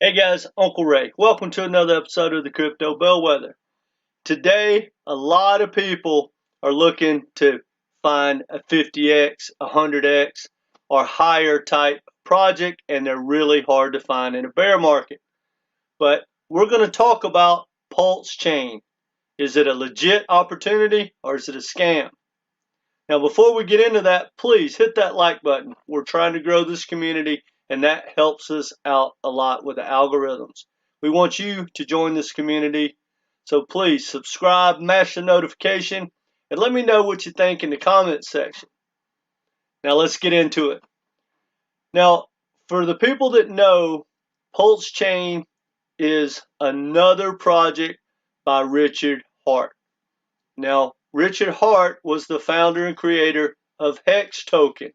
Hey guys, Uncle Ray. Welcome to another episode of the Crypto Bellwether. Today, a lot of people are looking to find a 50x, 100x, or higher type project, and they're really hard to find in a bear market. But we're going to talk about Pulsechain. Is it a legit opportunity or is it a scam? Now, before we get into that, please hit that like button. We're trying to grow this community, and that helps us out a lot with the algorithms. We want you to join this community, so please subscribe, mash the notification, and let me know what you think in the comments section. Now, let's get into it. Now, for the people that know, Pulsechain is another project by Richard Hart. Now, Richard Hart was the founder and creator of Hex Token.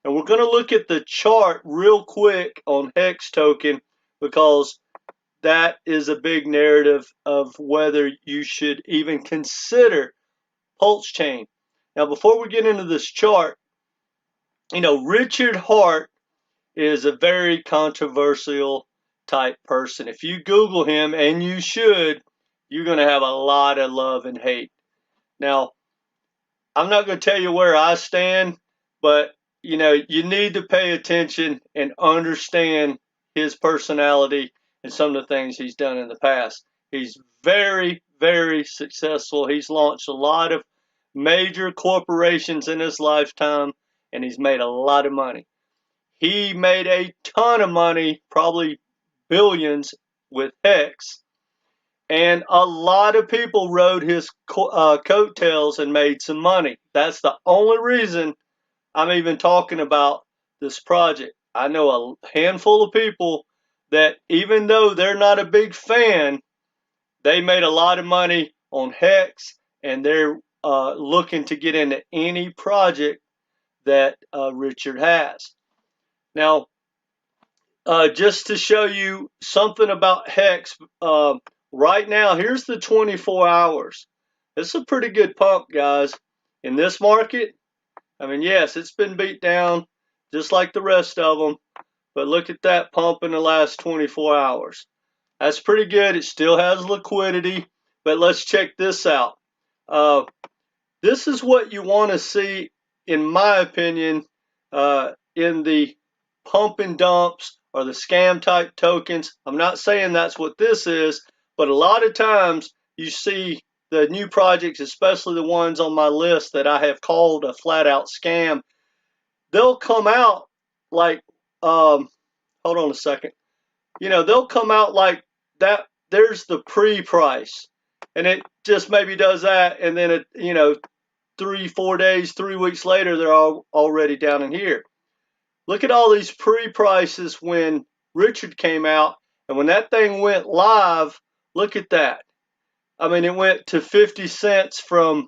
And we're going to look at the chart real quick on Hex Token because that is a big narrative of whether you should even consider Pulsechain. Now, before we get into this chart, Richard Hart is a very controversial type person. If you Google him, and you should, you're going to have a lot of love and hate. Now, I'm not going to tell you where I stand, but you need to pay attention and understand his personality and some of the things he's done in the past. He's very, very successful. He's launched a lot of major corporations in his lifetime, and he's made a lot of money. He made a ton of money, probably billions, with Hex. And a lot of people rode his coattails and made some money. That's the only reason I'm even talking about this project. I know a handful of people that even though they're not a big fan, they made a lot of money on Hex, and they're looking to get into any project that Richard has. Now, just to show you something about Hex, right now, here's the 24 hours. It's a pretty good pump, guys. In this market, I mean, yes, it's been beat down just like the rest of them, but look at that pump in the last 24 hours. That's pretty good. It still has liquidity, but let's check this out. This is what you want to see, in my opinion, in the pump and dumps or the scam type tokens. I'm not saying that's what this is, but a lot of times you see the new projects, especially the ones on my list that I have called a flat out scam, they'll come out like, hold on a second, they'll come out like that. There's the pre-price, and it just maybe does that, and then it, 3-4 days, 3 weeks later, they're all already down in here. Look at all these pre-prices when Richard came out, and when that thing went live, look at that. I mean, it went to 50 cents from,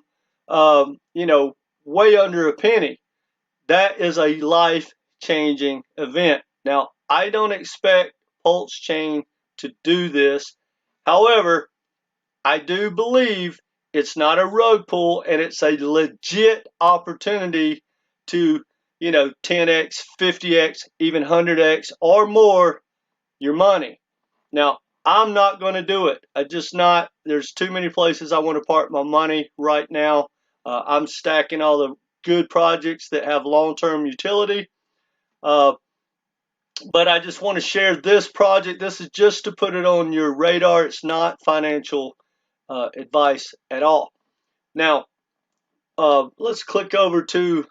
way under a penny. That is a life-changing event. Now, I don't expect Pulsechain to do this. However, I do believe it's not a rug pull, and it's a legit opportunity to 10x, 50x, even 100x or more your money. Now, I'm not going to do it. There's too many places I want to park my money right now. I'm stacking all the good projects that have long-term utility. But I just want to share this project. This is just to put it on your radar. It's not financial advice at all. Now, let's click over to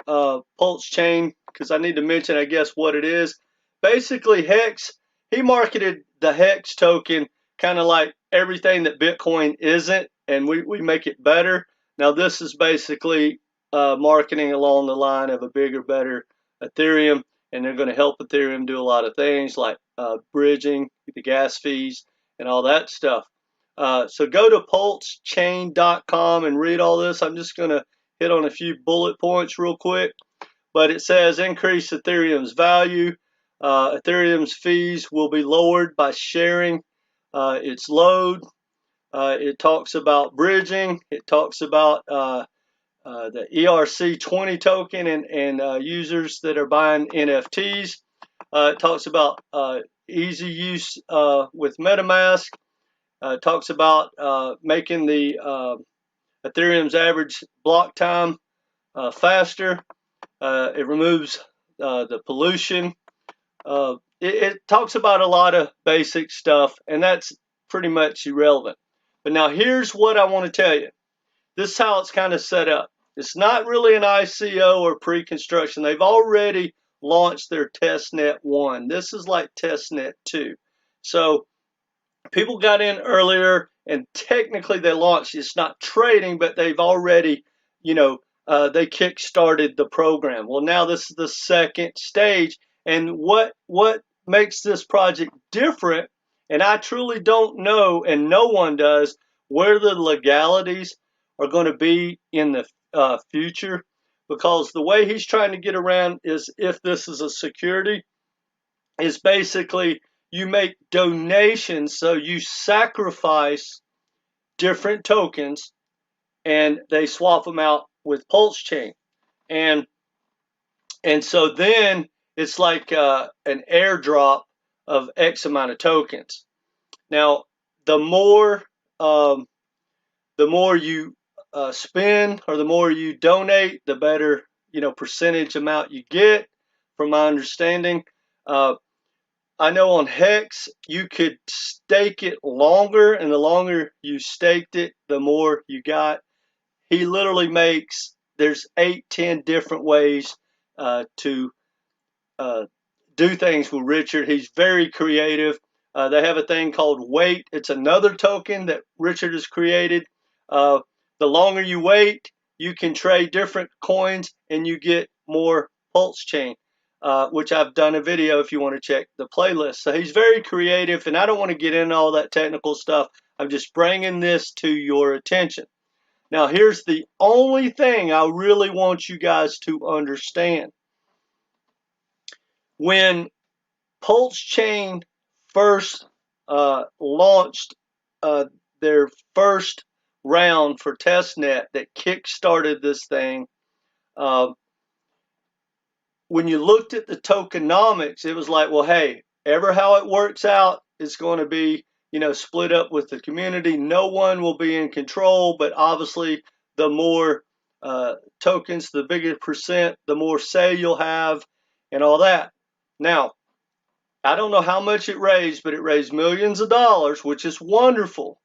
Pulsechain, because I need to mention, I guess, what it is. Basically, Hex, he marketed the Hex token kind of like everything that Bitcoin isn't, and we make it better. Now, this is basically marketing along the line of a bigger, better Ethereum, and they're going to help Ethereum do a lot of things like bridging, the gas fees, and all that stuff. So go to pulsechain.com and read all this. I'm just going to hit on a few bullet points real quick. But it says increase Ethereum's value. Ethereum's fees will be lowered by sharing its load. It talks about bridging. It talks about the ERC20 token and users that are buying NFTs. It talks about easy use with MetaMask. Talks about making the Ethereum's average block time faster. It removes the pollution. It talks about a lot of basic stuff, and that's pretty much irrelevant. But now here's what I want to tell you. This is how it's kind of set up. It's not really an ICO or pre-construction. They've already launched their testnet 1. This is like testnet 2. So people got in earlier, and technically they launched. It's not trading, but they've already, they kick-started the program. Well, now this is the second stage, and what makes this project different, and I truly don't know, and no one does, where the legalities are going to be in the future, because the way he's trying to get around is, if this is a security, is basically you make donations, so you sacrifice different tokens and they swap them out with Pulsechain. And so then it's like an airdrop of X amount of tokens. Now, the more you spend, or the more you donate, the better percentage amount you get, from my understanding. I know on Hex you could stake it longer, and the longer you staked it, the more you got. He literally makes, there's 8-10 different ways to do things with Richard. He's very creative. They have a thing called Wait. It's another token that Richard has created. The longer you wait, you can trade different coins and you get more Pulsechain, which I've done a video if you want to check the playlist. So he's very creative, and I don't want to get into all that technical stuff. I'm just bringing this to your attention. Now, here's the only thing I really want you guys to understand. When Pulsechain first launched their first round for testnet that kick-started this thing, when you looked at the tokenomics, it was like, well, hey, ever how it works out is going to be, split up with the community. No one will be in control, but obviously the more tokens, the bigger percent, the more say you'll have, and all that. Now, I don't know how much it raised, but it raised millions of dollars, which is wonderful.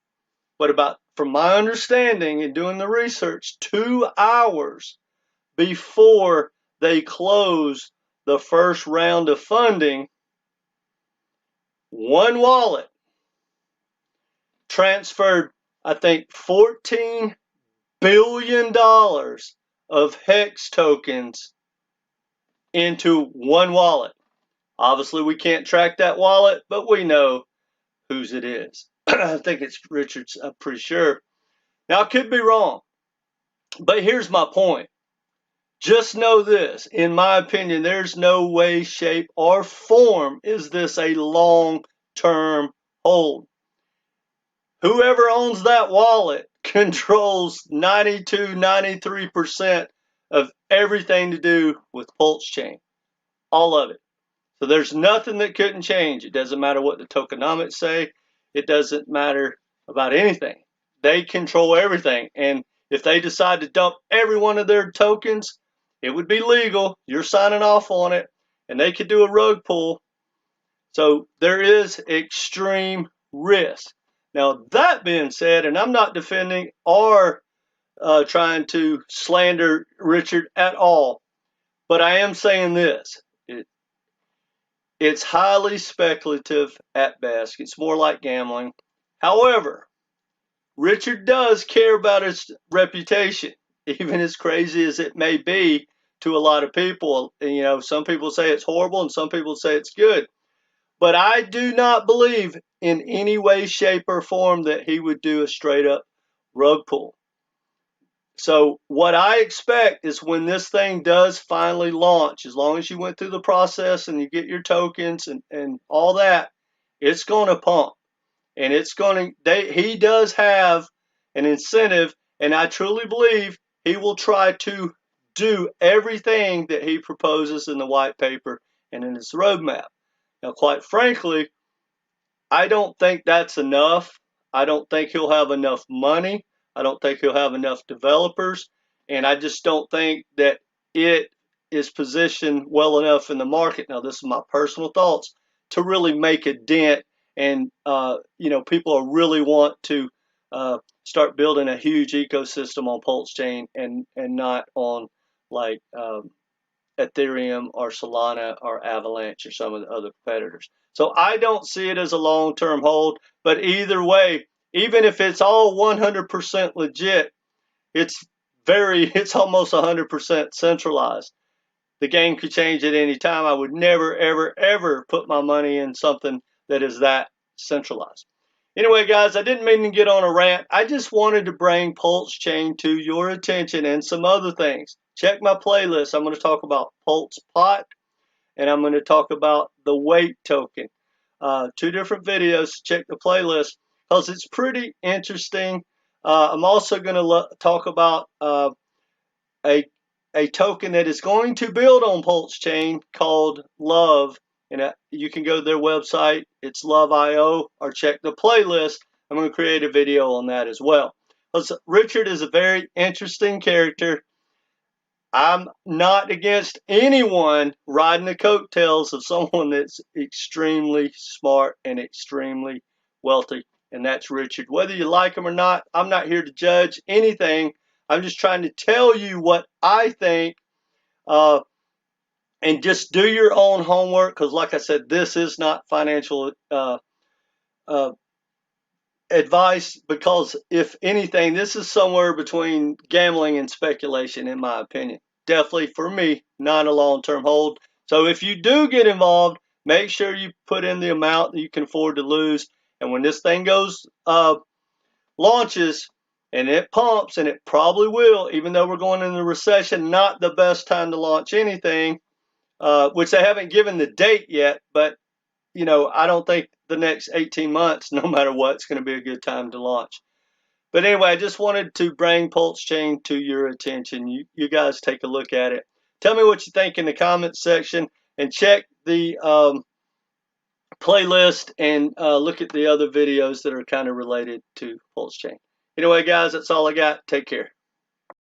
But from my understanding and doing the research, 2 hours before they closed the first round of funding, one wallet transferred, I think, $14 billion of Hex tokens into one wallet. Obviously, we can't track that wallet, but we know whose it is. I think it's Richard's, I'm pretty sure. Now, I could be wrong, but here's my point. Just know this, in my opinion, there's no way, shape, or form is this a long-term hold. Whoever owns that wallet controls 92-93% of everything to do with Pulsechain. All of it. So there's nothing that couldn't change. It doesn't matter what the tokenomics say. It doesn't matter about anything. They control everything. And if they decide to dump every one of their tokens, it would be legal. You're signing off on it. And they could do a rug pull. So there is extreme risk. Now, that being said, and I'm not defending or trying to slander Richard at all, but I am saying this. It's highly speculative at best. It's more like gambling. However, Richard does care about his reputation, even as crazy as it may be to a lot of people. And, some people say it's horrible and some people say it's good. But I do not believe in any way, shape, or form that he would do a straight up rug pull. So what I expect is when this thing does finally launch, as long as you went through the process and you get your tokens and all that, it's going to pump. And it's going to, he does have an incentive, and I truly believe he will try to do everything that he proposes in the white paper and in his roadmap. Now, quite frankly, I don't think that's enough. I don't think he'll have enough money. I don't think he'll have enough developers. And I just don't think that it is positioned well enough in the market. Now, this is my personal thoughts, to really make a dent. And, people really want to start building a huge ecosystem on Pulsechain and not on like Ethereum or Solana or Avalanche or some of the other competitors. So I don't see it as a long-term hold, but either way, even if it's all 100% legit, it's almost 100% centralized. The game could change at any time. I would never, ever, ever put my money in something that is that centralized. Anyway, guys, I didn't mean to get on a rant. I just wanted to bring Pulsechain to your attention and some other things. Check my playlist. I'm going to talk about Pulse Pot, and I'm going to talk about the weight token. Two different videos. Check the playlist because it's pretty interesting. I'm also going to talk about a token that is going to build on Pulsechain called Love. And you can go to their website. It's Love.io, or check the playlist. I'm going to create a video on that as well. Richard is a very interesting character. I'm not against anyone riding the coattails of someone that's extremely smart and extremely wealthy, and that's Richard. Whether you like him or not, I'm not here to judge anything. I'm just trying to tell you what I think, and just do your own homework, because like I said, this is not financial advice, because if anything, this is somewhere between gambling and speculation, in my opinion. Definitely, for me, not a long-term hold. So if you do get involved, make sure you put in the amount that you can afford to lose. And when this thing launches and it pumps, and it probably will, even though we're going into a recession, not the best time to launch anything, which they haven't given the date yet, but I don't think the next 18 months, no matter what, it's going to be a good time to launch. But anyway, I just wanted to bring Pulsechain to your attention. You guys take a look at it. Tell me what you think in the comments section, and check the playlist and look at the other videos that are kind of related to Pulsechain. Anyway, guys, that's all I got. Take care.